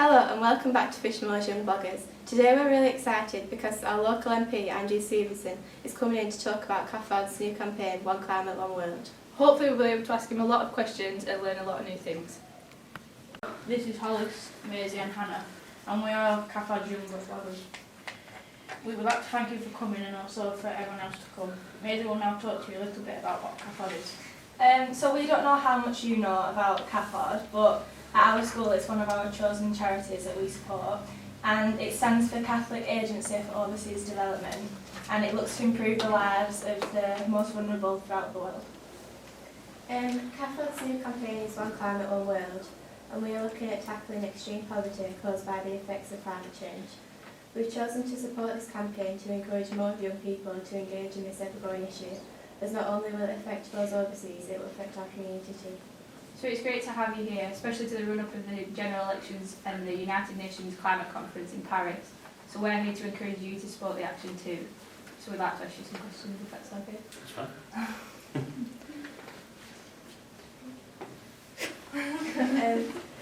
Hello and welcome back to Fisherman's Young Bloggers. Today we're really excited because our local MP Andrew Stephenson is coming in to talk about CAFOD's new campaign, One Climate, One World. Hopefully we'll be able to ask him a lot of questions and learn a lot of new things. This is Hollis, Maisie and Hannah, and we are CAFOD's Young Bloggers. We would like to thank you for coming and also for everyone else to come. Maisie will now talk to you a little bit about what CAFOD is. So we don't know how much you know about CAFOD, but at our school it's one of our chosen charities that we support, and it stands for Catholic Agency for Overseas Development, and it looks to improve the lives of the most vulnerable throughout the world. CAFOD's new campaign is One Climate, One World, and we are looking at tackling extreme poverty caused by the effects of climate change. We've chosen to support this campaign to encourage more young people to engage in this ever-growing issue, as not only will it affect those overseas, it will affect our community too. So it's great to have you here, especially to the run-up of the general elections and the United Nations Climate Conference in Paris. So we're here to encourage you to support the action too. So we'd like to ask you some questions, if that's okay. That's fine.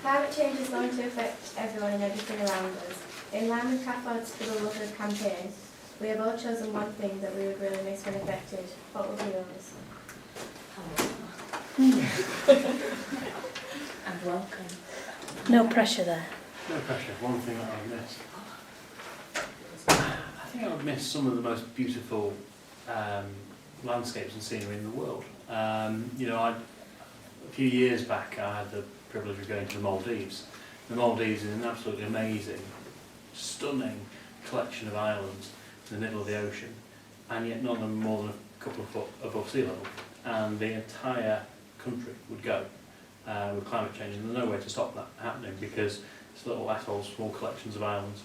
Climate change is going to affect everyone and everything around us. In line with CAFOD's For the Love of campaign, we have all chosen one thing that we would really miss when affected. What would be yours? And welcome. No pressure there. No pressure. One thing that I've missed. I think I would miss some of the most beautiful landscapes and scenery in the world. A few years back I had the privilege of going to the Maldives. The Maldives is an absolutely amazing, stunning collection of islands in the middle of the ocean, and yet none of them more than a couple of foot above sea level. And the entire country would go with climate change, and there's no way to stop that happening because it's little atolls, small collections of islands,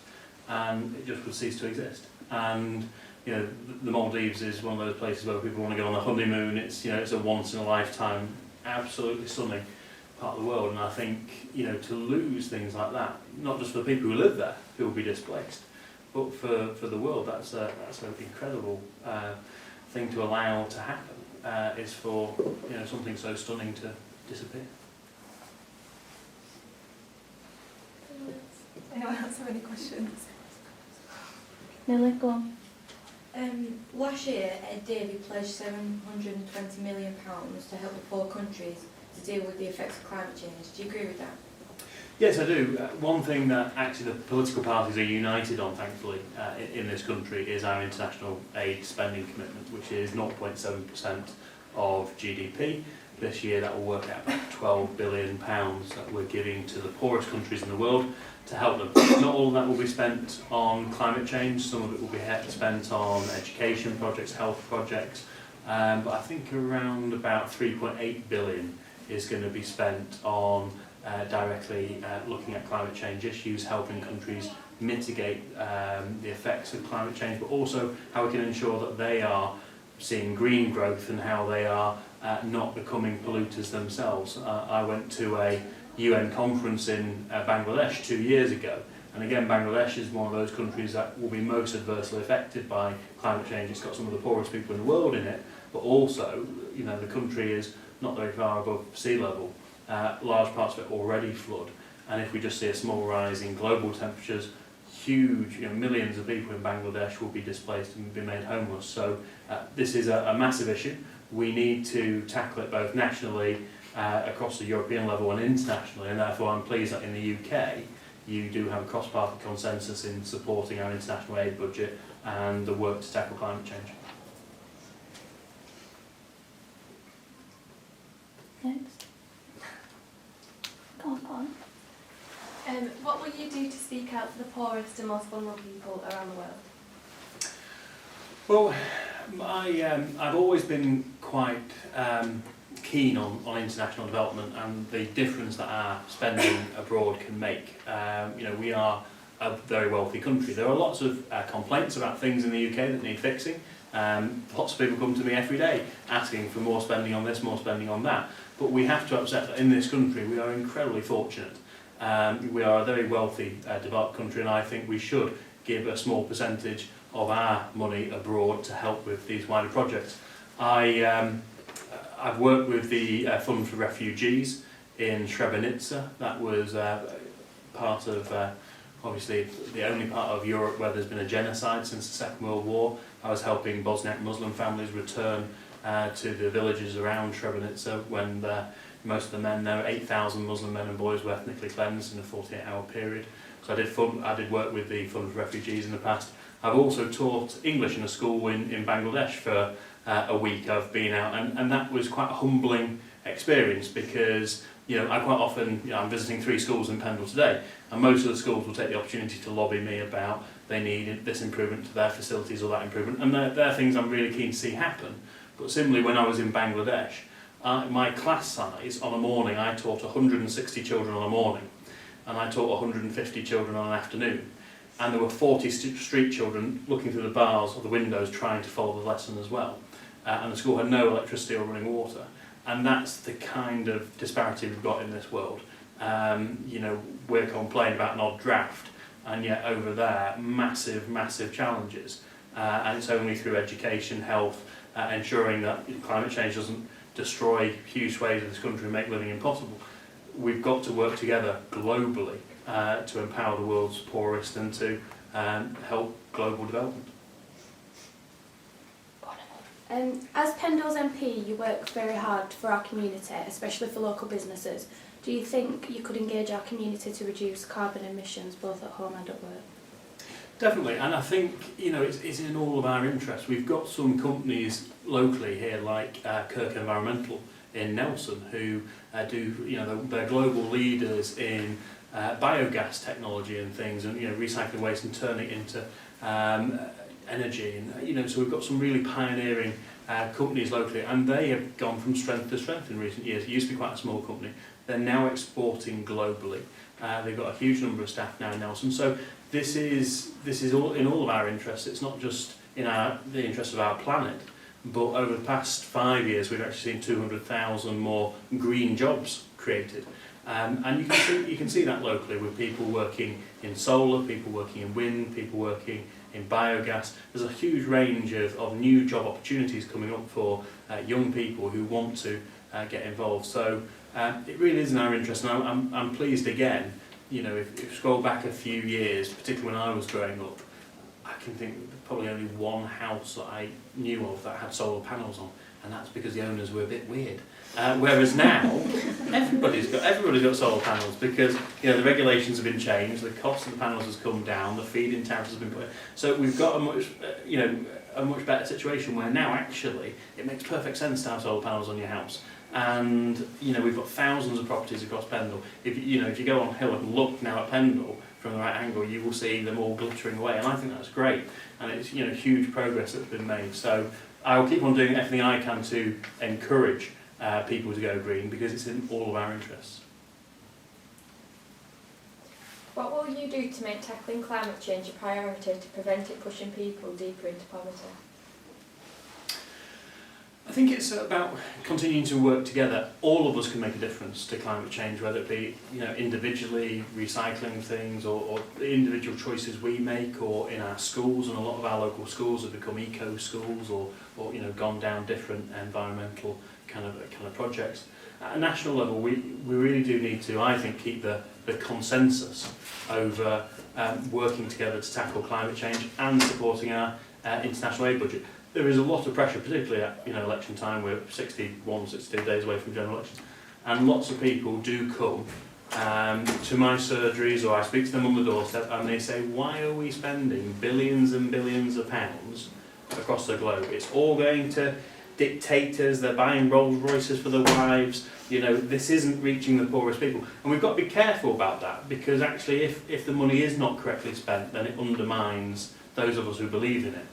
and it just would cease to exist. And the Maldives is one of those places where people want to go on a honeymoon. It's it's a once in a lifetime, absolutely stunning part of the world. And I think to lose things like that, not just for the people who live there who will be displaced, but for the world, that's an incredible thing to allow to happen. Is for something so stunning to disappear. Anyone else have any questions? Lily, go on. Last year, Ed Davey pledged £720 million to help the poor countries to deal with the effects of climate change. Do you agree with that? Yes, I do. One thing that actually the political parties are united on, thankfully, in this country is our international aid spending commitment, which is 0.7% of GDP. This year that will work out about £12 billion that we're giving to the poorest countries in the world to help them. Not all of that will be spent on climate change, some of it will be spent on education projects, health projects, but I think around about 3.8 billion is going to be spent on directly looking at climate change issues, helping countries mitigate the effects of climate change, but also how we can ensure that they are seeing green growth and how they are not becoming polluters themselves. I went to a UN conference in Bangladesh 2 years ago, and again Bangladesh is one of those countries that will be most adversely affected by climate change. It's got some of the poorest people in the world in it, but also the country is not very far above sea level. Large parts of it already flood, and if we just see a small rise in global temperatures, huge, millions of people in Bangladesh will be displaced and be made homeless. So this is a massive issue. We need to tackle it both nationally, across the European level and internationally, and therefore I'm pleased that in the UK you do have a cross-party consensus in supporting our international aid budget and the work to tackle climate change. Next. Go on. What will you do to speak out for the poorest and most vulnerable people around the world? Well, I've always been quite keen on international development and the difference that our spending abroad can make. We are a very wealthy country. There are lots of complaints about things in the UK that need fixing. Lots of people come to me every day asking for more spending on this, more spending on that. But we have to accept that in this country we are incredibly fortunate. We are a very wealthy, developed country, and I think we should give a small percentage of our money abroad to help with these wider projects. I've worked with the Fund for Refugees in Srebrenica. That was part of, obviously, the only part of Europe where there's been a genocide since the Second World War. I was helping Bosniak Muslim families return to the villages around Srebrenica when most of the men there, 8,000 Muslim men and boys, were ethnically cleansed in a 48-hour period. So I did work with the Fund for Refugees in the past. I've also taught English in a school in Bangladesh for a week. I've been out, and that was quite a humbling experience because, you know, I quite often, you know, I'm visiting 3 schools in Pendle today, and most of the schools will take the opportunity to lobby me about they need this improvement to their facilities or that improvement, and they're things I'm really keen to see happen. But similarly, when I was in Bangladesh, my class size on a morning, I taught 160 children on a morning, and I taught 150 children on an afternoon. And there were 40 street children looking through the bars or the windows trying to follow the lesson as well. And the school had no electricity or running water. And that's the kind of disparity we've got in this world. You know, we're complaining about an odd draft, and yet over there, massive, massive challenges. And it's only through education, health, ensuring that climate change doesn't destroy huge swathes of this country and make living impossible. We've got to work together globally to empower the world's poorest and to help global development. As Pendle's MP, you work very hard for our community, especially for local businesses. Do you think you could engage our community to reduce carbon emissions both at home and at work? Definitely, and I think, you know, it's in all of our interests. We've got some companies locally here like Kirk Environmental in Nelson who do, you know, they're global leaders in biogas technology and things, and, you know, recycling waste and turning it into energy, and, you know, so we've got some really pioneering companies locally, and they have gone from strength to strength in recent years. It used to be quite a small company. They're now exporting globally. They've got a huge number of staff now in Nelson. So this is all in all of our interests. It's not just in the interest of our planet, but over the past 5 years we've actually seen 200,000 more green jobs created. And you can see that locally with people working in solar, people working in wind, people working in biogas. There's a huge range of new job opportunities coming up for young people who want to get involved. So it really is in our interest, and I'm pleased again. You know, if you scroll back a few years, particularly when I was growing up, I can think probably only one house that I knew of that had solar panels on, and that's because the owners were a bit weird. Whereas now, everybody's got solar panels because, you know, the regulations have been changed, the cost of the panels has come down, the feed-in tariff has been put in. So we've got a much better situation where now actually it makes perfect sense to have solar panels on your house. And, you know, we've got thousands of properties across Pendle. If you go on hill and look now at Pendle from the right angle, you will see them all glittering away, and I think that's great. And it's, you know, huge progress that's been made. So I will keep on doing everything I can to encourage people to go green, because it's in all of our interests. What will you do to make tackling climate change a priority to prevent it pushing people deeper into poverty? I think it's about continuing to work together. All of us can make a difference to climate change, whether it be, you know, individually recycling things, or the individual choices we make, or in our schools. And a lot of our local schools have become eco schools, or you know, gone down different environmental kind of projects. At a national level, we really do need to, I think, keep the consensus over working together to tackle climate change and supporting our international aid budget. There is a lot of pressure, particularly at, you know, election time. We're 62 days away from general elections, and lots of people do come to my surgeries, or I speak to them on the doorstep, and they say, why are we spending billions and billions of pounds across the globe? It's all going to dictators, they're buying Rolls Royces for their wives. You know, this isn't reaching the poorest people, and we've got to be careful about that, because actually if the money is not correctly spent, then it undermines those of us who believe in it.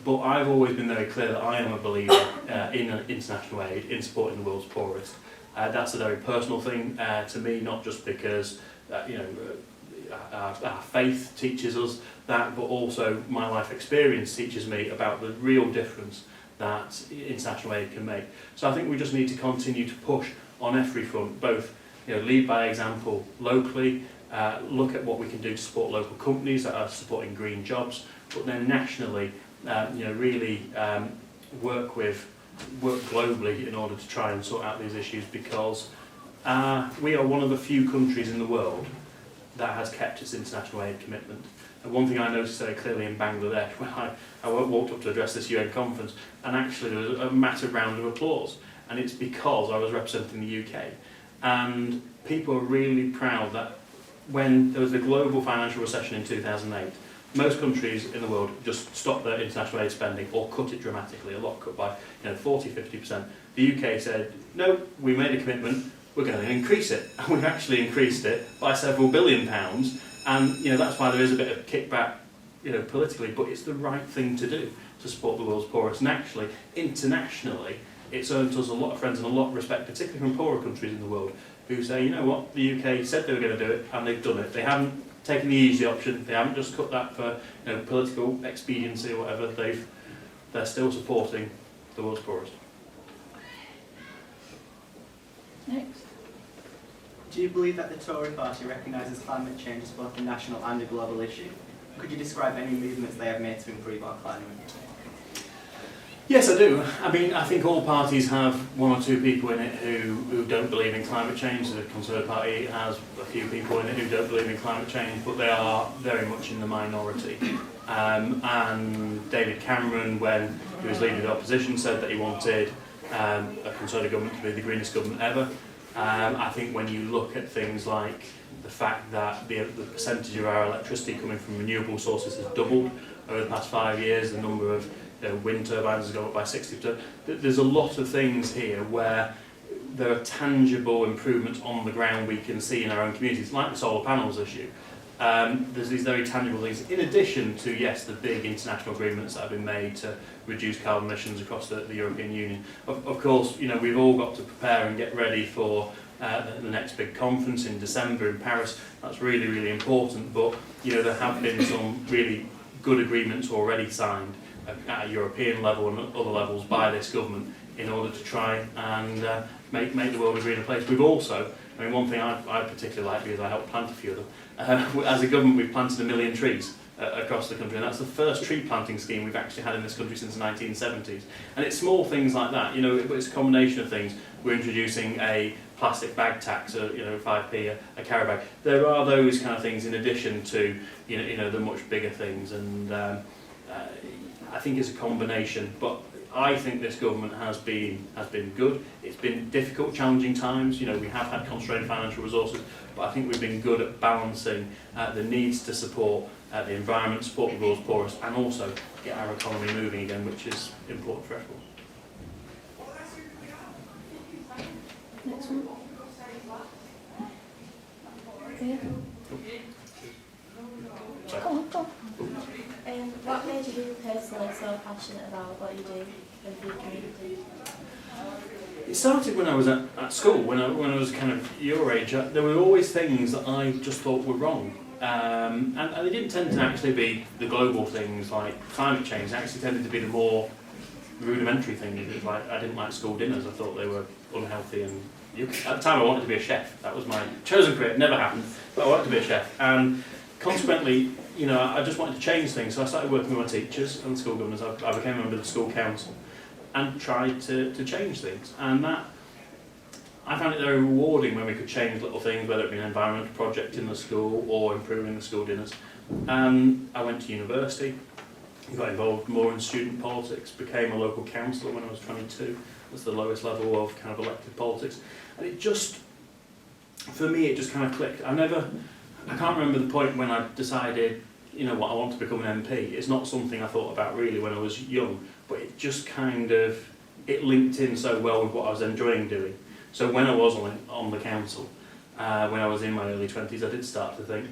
But I've always been very clear that I am a believer in international aid, in supporting the world's poorest. That's a very personal thing to me, not just because you know, our faith teaches us that, but also my life experience teaches me about the real difference that international aid can make. So I think we just need to continue to push on every front, both, you know, lead by example locally, look at what we can do to support local companies that are supporting green jobs, but then nationally, you know, really work globally in order to try and sort out these issues, because we are one of the few countries in the world that has kept its international aid commitment. And one thing I noticed very clearly in Bangladesh, when I walked up to address this UN conference, and actually there was a massive round of applause, and it's because I was representing the UK. And people are really proud that when there was the global financial recession in 2008, most countries in the world just stopped their international aid spending or cut it dramatically, a lot cut by 40-50%. The UK said, no, we made a commitment, we're going to increase it. And we've actually increased it by several £billion. And that's why there is a bit of kickback politically, but it's the right thing to do to support the world's poorest. And actually, internationally, it's earned us a lot of friends and a lot of respect, particularly from poorer countries in the world, who say, you know what, the UK said they were going to do it, and they've done it. They haven't taken the easy option, they haven't just cut that for political expediency or whatever, they're still supporting the world's poorest. Next. Do you believe that the Tory party recognises climate change as both a national and a global issue? Could you describe any movements they have made to improve our climate? Yes, I do. I mean, I think all parties have one or two people in it who don't believe in climate change. The Conservative Party has a few people in it who don't believe in climate change, but they are very much in the minority. And David Cameron, when he was leading the opposition, said that he wanted a Conservative government to be the greenest government ever. I think when you look at things like the fact that the percentage of our electricity coming from renewable sources has doubled over the past 5 years, the number of wind turbines has gone up by 60%. There's a lot of things here where there are tangible improvements on the ground we can see in our own communities, like the solar panels issue. There's these very tangible things, in addition to, yes, the big international agreements that have been made to reduce carbon emissions across the European Union. Of course, we've all got to prepare and get ready for the next big conference in December in Paris. That's really, really important, but there have been some really good agreements already signed at a European level and other levels by this government in order to try and make the world a greener place. We've also, one thing I particularly like, because I helped plant a few of them, as a government we've planted 1 million trees across the country, and that's the first tree planting scheme we've actually had in this country since the 1970s. And it's small things like that, but it's a combination of things. We're introducing a plastic bag tax, 5p a carry bag. There are those kind of things in addition to the much bigger things, and I think it's a combination, but I think this government has been good. It's been difficult, challenging times. We have had constrained financial resources, but I think we've been good at balancing the needs to support the environment, support the world's poorest, and also get our economy moving again, which is important for everyone. Next one. Yeah. Go on, go on. What made you personally so passionate about what you do for your community? It started when I was at school, when I was kind of your age. There were always things that I just thought were wrong. And they didn't tend to actually be the global things like climate change. They actually tended to be the more rudimentary things. It was like I didn't like school dinners. I thought they were unhealthy. And at the time I wanted to be a chef. That was my chosen career. It never happened, but I wanted to be a chef. And consequently, I just wanted to change things. So I started working with my teachers and school governors. I became a member of the school council and tried to change things. And that, I found it very rewarding when we could change little things, whether it be an environmental project in the school or improving the school dinners. I went to university, got involved more in student politics, became a local councillor when I was 22. That's the lowest level of kind of elected politics. And it just, for me, it just kind of clicked. I can't remember the point when I decided, what, I want to become an MP. It's not something I thought about really when I was young, but it just kind of, it linked in so well with what I was enjoying doing. So when I was on the council, when I was in my early 20s, I did start to think,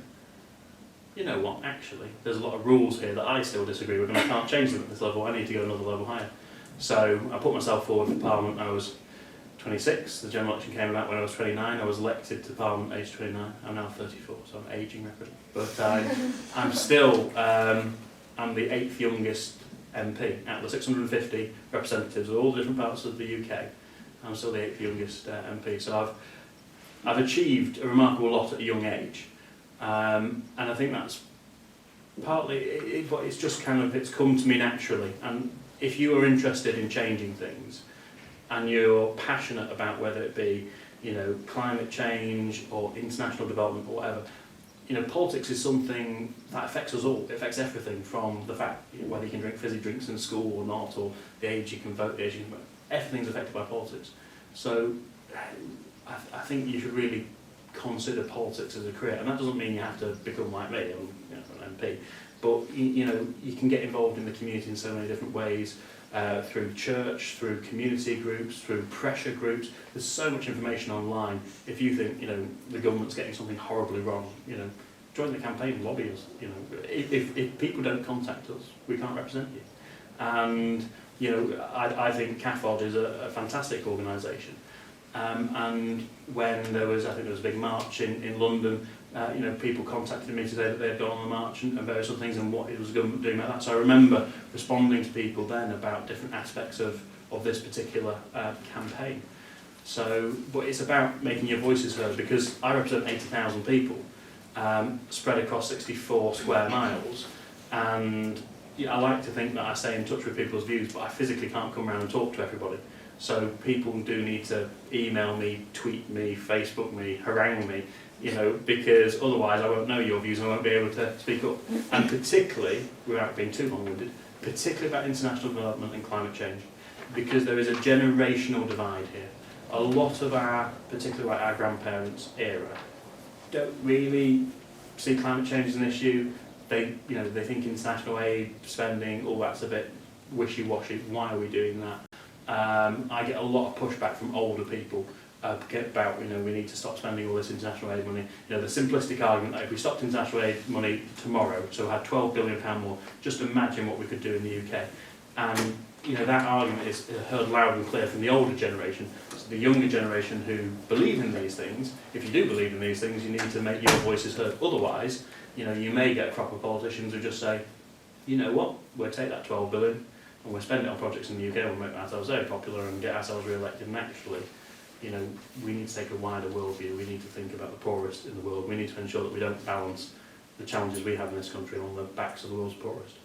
you know what, actually, there's a lot of rules here that I still disagree with and I can't change them at this level, I need to go another level higher. So I put myself forward for Parliament when I was 26, the general election came about when I was 29, I was elected to Parliament aged 29, I'm now 34, so I'm ageing rapidly. But I'm still, I'm the 8th youngest MP out of the 650 representatives of all the different parts of the UK. I'm still the 8th youngest MP, so I've achieved a remarkable lot at a young age. And I think that's partly, it's just kind of, it's come to me naturally. And if you are interested in changing things, and you're passionate about whether it be, climate change or international development or whatever, you know, politics is something that affects us all. It affects everything from the fact, you know, whether you can drink fizzy drinks in school or not, or the age you can vote, the age you can vote. Everything's affected by politics. So I think you should really consider politics as a career, and that doesn't mean you have to become like me, I'm, you know, an MP, but you know, you can get involved in the community in so many different ways, through church, through community groups, through pressure groups. There's so much information online. If you think, you know, the government's getting something horribly wrong, you know, join the campaign, lobby us. You know, if people don't contact us, we can't represent you. And you know, I think CAFOD is a fantastic organisation. And when there was, I think there was a big march in London, you know, people contacted me to say that they had gone on the march and various other things and what it was the government doing about that. So I remember responding to people then about different aspects of this particular campaign. So, but it's about making your voices heard, because I represent 80,000 people spread across 64 square miles, and I like to think that I stay in touch with people's views, but I physically can't come around and talk to everybody. So people do need to email me, tweet me, Facebook me, harangue me, you know, because otherwise I won't know your views and I won't be able to speak up. And particularly, without being too long-winded, particularly about international development and climate change, because there is a generational divide here. A lot of our, particularly like our grandparents' era, don't really see climate change as an issue. They, you know, they think international aid spending, all that's a bit wishy-washy. Why are we doing that? I get a lot of pushback from older people about, you know, we need to stop spending all this international aid money. You know, the simplistic argument that if we stopped international aid money tomorrow, so had £12 billion more, just imagine what we could do in the UK. And you know, that argument is heard loud and clear from the older generation. So the younger generation who believe in these things, if you do believe in these things, you need to make your voices heard. Otherwise, you know, you may get proper politicians who just say, you know what, we'll take that 12 billion and we'll spend it on projects in the UK, we'll make ourselves very popular and get ourselves re-elected. And actually, you know, we need to take a wider world view. We need to think about the poorest in the world. We need to ensure that we don't balance the challenges we have in this country on the backs of the world's poorest.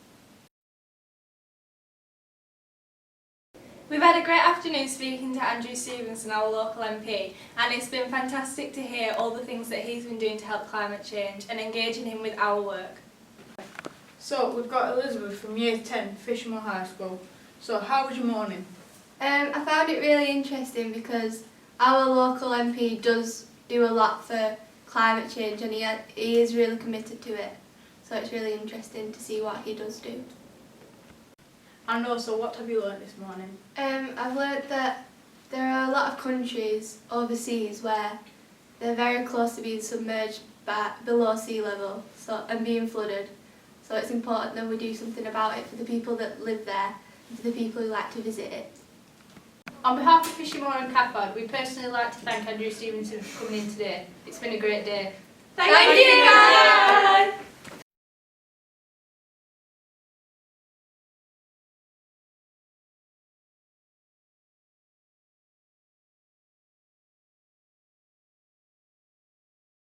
We've had a great afternoon speaking to Andrew Stephenson, our local MP, and it's been fantastic to hear all the things that he's been doing to help climate change and engaging him with our work. So we've got Elizabeth from Year 10, Fishermill High School. So how was your morning? I found it really interesting because our local MP does do a lot for climate change, and he is really committed to it. So it's really interesting to see what he does do. And also, what have you learnt this morning? I've learnt that there are a lot of countries overseas where they're very close to being submerged below sea level, and being flooded. So it's important that we do something about it for the people that live there and for the people who like to visit it. On behalf of Fishermill and CAFOD, we personally like to thank Andrew Stephenson for coming in today. It's been a great day. Thank you guys!